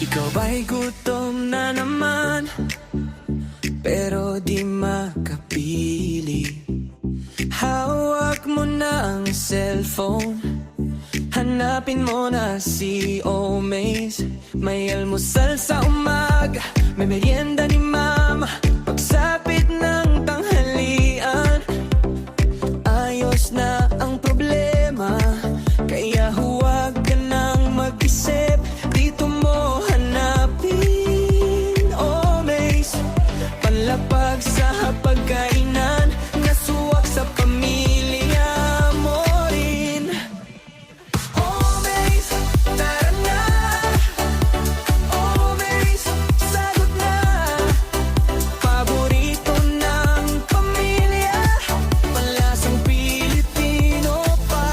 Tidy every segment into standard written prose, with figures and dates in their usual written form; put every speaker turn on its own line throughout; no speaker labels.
Ikaw ba'y gutom na naman, pero di makapili? Hawak mo na ang cellphone, hanapin mo na si Omaze. May almusal sa umaga, may merienda ni mama. Pagsapit ng tanghalian, ayos na ang problema. Kaya huwag ka nang mag-isip, dito mo hanapin Omaze. Panlapag sa hapagkainan, nasuwak sa pamilya mo rin. Omaze, tara na. Omaze, sagot na. Paborito ng pamilya, panlasang Pilipino pa.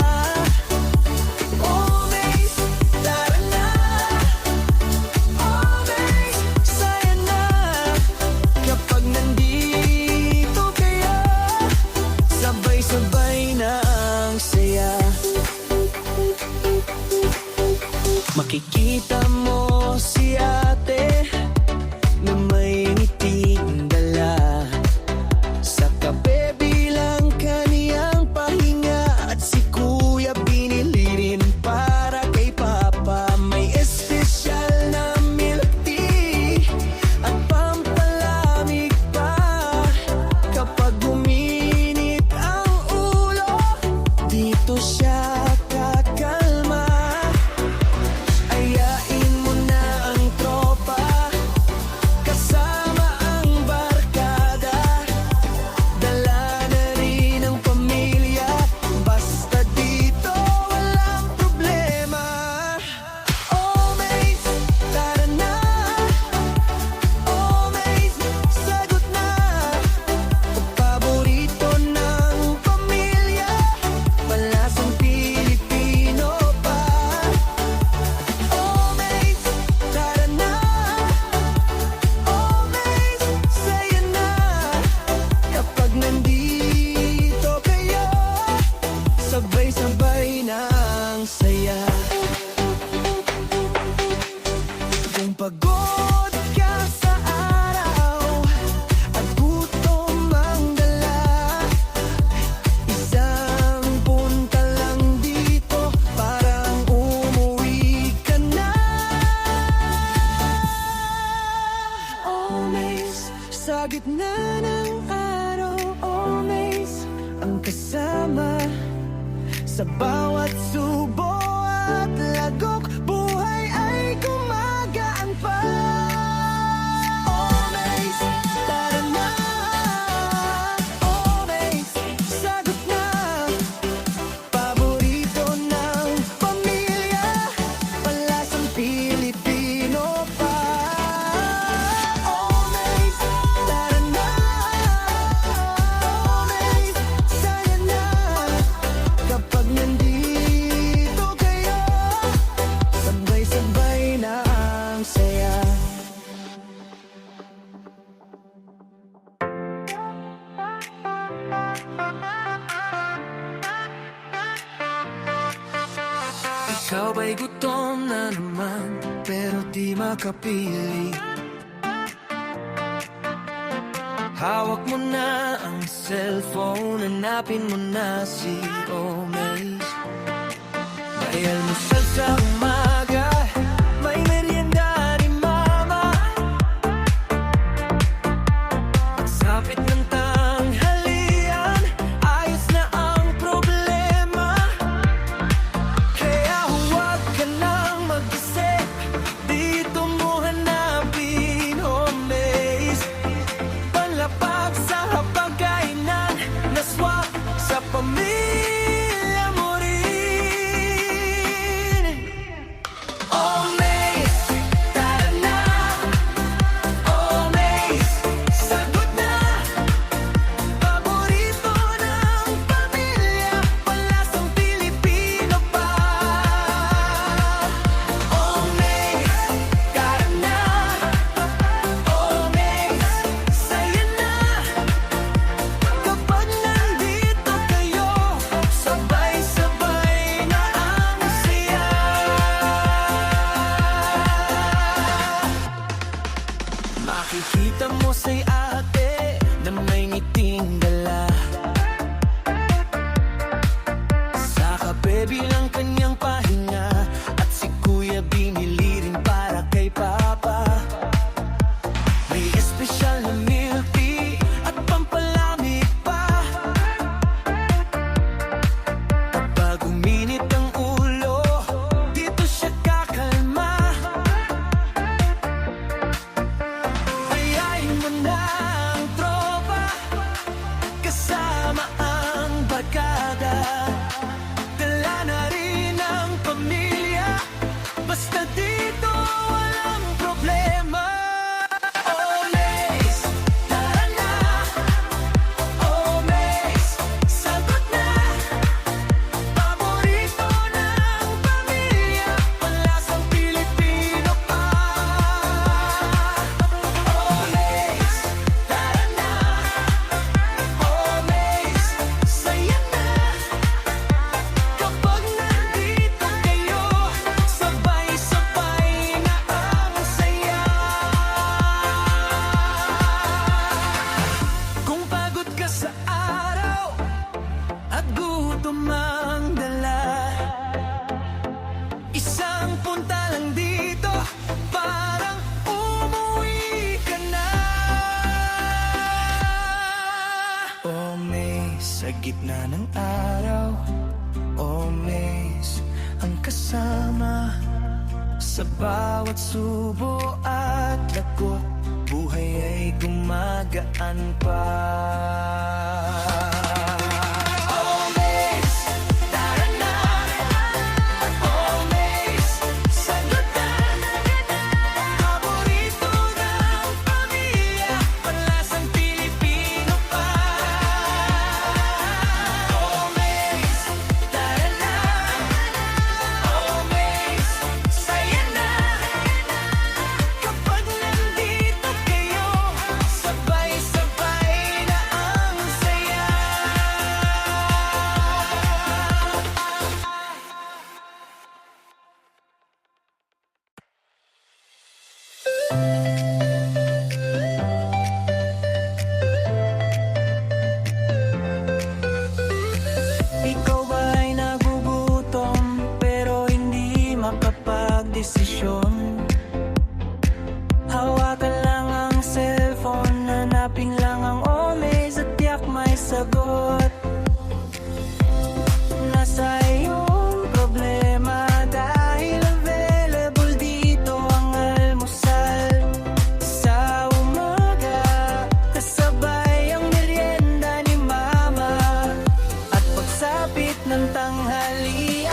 Omaze, tara na. Omaze, saya na kapag nandito kayo. Sabay-sabay na ang saya. Makikita mo si ate na may ngiting dala. Sa kape bilang kaniyang pahinga, at si kuya binili rin para kay papa. May espesyal na milk tea at pampalamig pa. Kapag uminit ang ulo, dito siya kakalma. Ayain mo na ang tropa, kasama ang barkada. Dala na rin ang pamilya, basta dito walang problema. Omaze, tara na. Omaze, sagot na. Paborito ng pamilya, panlasang Pilipino pa. Omaze, tara na. Omaze, saya na kapag nandito kayo. Sabay-sabay na ang saya. Kung pagod ka sa araw at gutom ang dala, isang punta lang dito, parang umuwi ka na. Omaze, sa gitna ng araw. Omaze, ang kasama sa bawat subo at lagok. Buhay ay gumagaan pa. Omaze, tara na. Omaze, sagot na. Paborito ng pamilya, panlasang Pilipino pa. Omaze, tara na. Omaze, saya na kapag nandito kayo. Sabay-sabay na ang saya. Ikaw ba'y gutom na naman, pero di makapili? Hawak mo na ang cellphone, hanapin mo na si Omaze. May almusal sa umaga, may merienda ni mama. Pagsapit ng tanghalian, ayos na ang problema. Kaya huwag ka nang mag-isip, dito mo hanapin Omaze. Panlapag sa hapagkainan, naswak sa pamilya mo rin. ng araw o mes ang kasama sa bawat subo at lagok. Buhay ay gumagaan pa. Ikaw ba ay nagugutom pero hindi makapagdesisyon? Hawakan lang ang cellphone, hanapin lang ang omes at tiyak may sagot. Nasa iyong problema dahil available dito ang almusal. Sa umaga, kasabay ang merienda ni mama. At pagsapit ng tanghalian,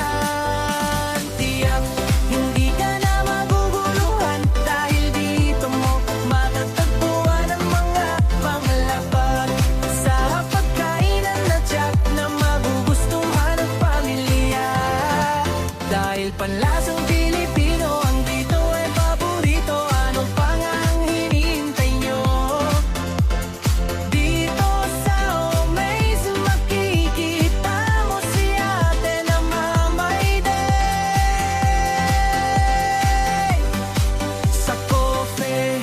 tiyak hindi ka na maguguluhan dahil dito mo matatagpuan ang mga panglapag sa pagkainan na tiyak na magugustuhan ng pamilya. Dahil panlasang Pilipino ang dito ay paborito, ano pa nga ang hinihintay nyo? Dito sa Omaze makikita mo si ate na mamayday sa coffee.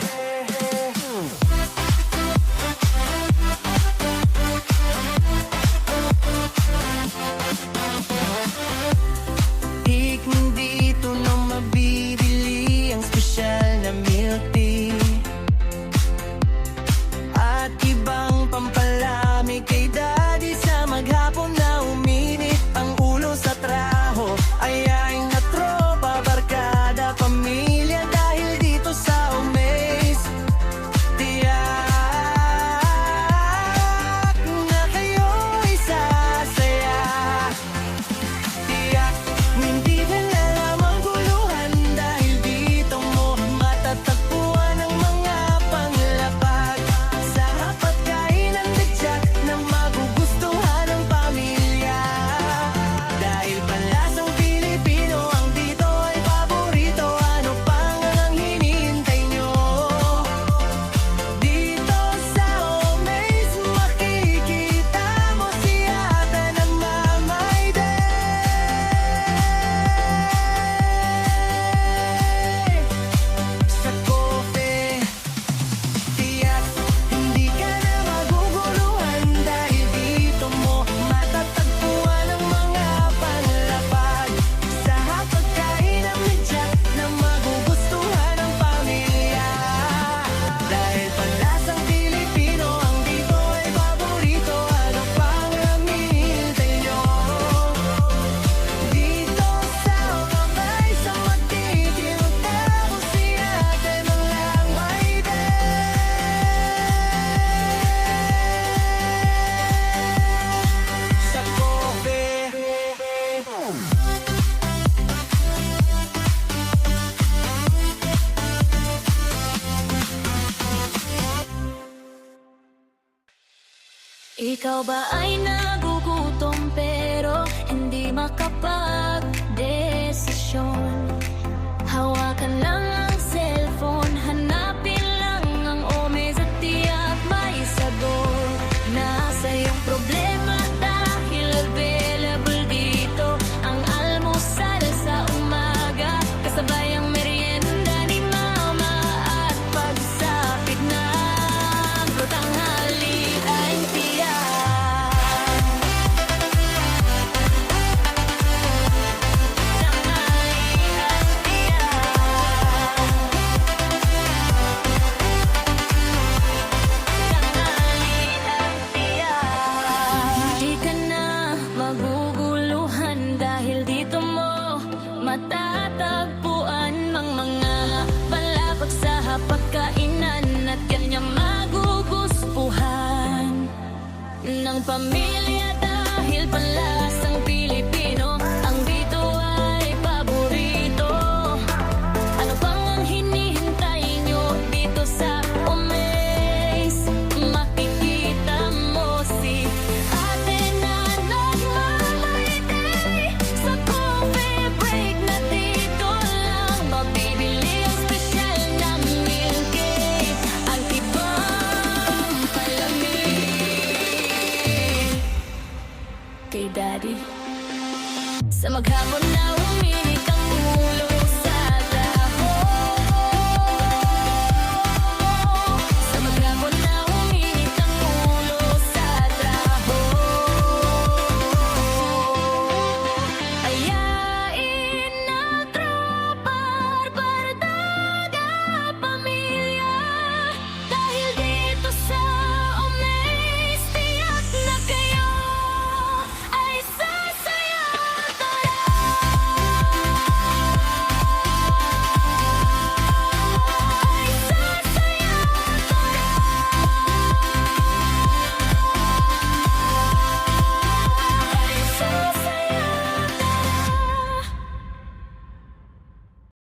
Dito na mabibili ang special na milk tea at ibang pampalamig kay daddy sa maghapon na uminit ang ulo sa traho. Ayain na tropa, barkada, pamilya dahil dito sa Omaze tiyak na kayo'y sasaya. Tiyak hindi ka na lamang guluhan dahil dito mo matatagpuan ang mga panglapag sa pagkainan na tiyak na magugustuhan ng pamilya. Dahil panlasang Pilipino ang dito ay paborito, ano pa nga ang hinihintay nyo? Dito sa Omaze makikita mo si ate na mamayday sa coffee. Tiyak hindi ka na maguguluhan dahil dito mo matatagpuan ang mga panlapag sa pagkainan na tiyak na magugustuhan ng pamilya. Dahil panlasang Pilipino ang dito ay paborito, ano pang ang hinihintay nyo? Dito sa Omaze makikita mo si ate na mamayday sa coffee.
Ikaw ba ay nagugutom pero hindi makapagdesisyon? Hawakan lang ang cellphone, hanapin lang ang omes at tiyak may sagot. Nasa iyong problema dahil available dito ang almusal sa umaga, kasabay ang merienda ni mama at pagsapit ng tanghalian, tiyak pamilya dahil panlasang Pilipino. Ang dito ay paborito. Ano pang ang hinihintay nyo dito sa Omaze? Makikita mo si ate na nagmamaitay sa coffee break na dito lang mabibili ang special na milk cake. Ang tibang palamig kay daddy sa maghapon na humihintay.